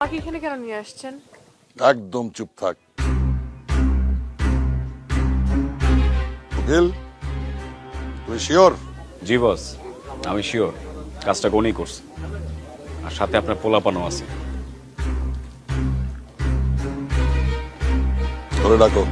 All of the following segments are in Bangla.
আমাকে এখানে কেন নিয়ে আসছেন? একদম চুপ থাক। উকিল, তুই শিওর? জি বস, আমি শিওর কাজটা কোনই করছি, আর সাথে আপনার পোলাপানও আছে। ধরে ডাকো।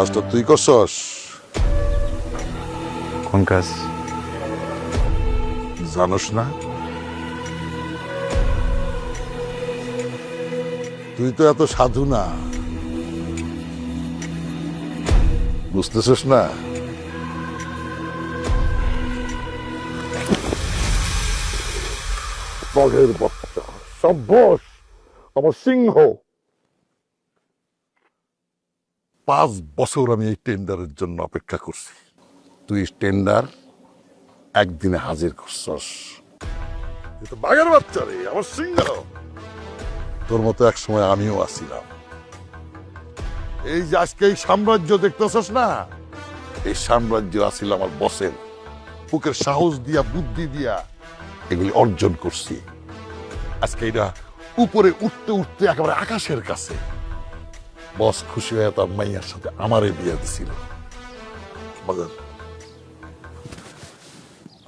কাজটা তুই করছস? কোন কাজ? জানোস না? তুই তো এত সাধু না, বুঝতেছিস না? বগের বাচ্চা, সভ্যস, আমার সিংহ। 5 বছর আমি এই টেন্ডারের জন্য অপেক্ষা করছি। তুই টেন্ডার একদিনে হাজির করছস। তুই তো বাঘের বাচ্চা রে, আমার সিংহ। তোর মতো এক সময় আমিও আছিলাম। এই যে আজকে এই সাম্রাজ্য দেখতেছস না, এই সাম্রাজ্য আছিল আমার বসের। বুকের সাহস দিয়া, বুদ্ধি দিয়া এগুলি অর্জন করছি। আজকে এটা উপরে উঠতে উঠতে একেবারে আকাশের কাছে। বস খুশি হয়ে তার মাইয়ার সাথে আমারে বিয়ে দিছিল। মগর,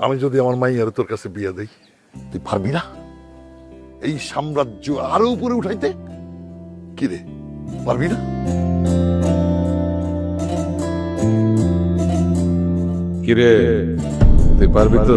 আমি যদি আমার মাইয়ার তোর কাছে বিয়ে দেই, তুই পারবি না এই সাম্রাজ্য আরো উপরে উঠাইতে? কি রে, পারবি না? কিরে, তুই পারবি তো?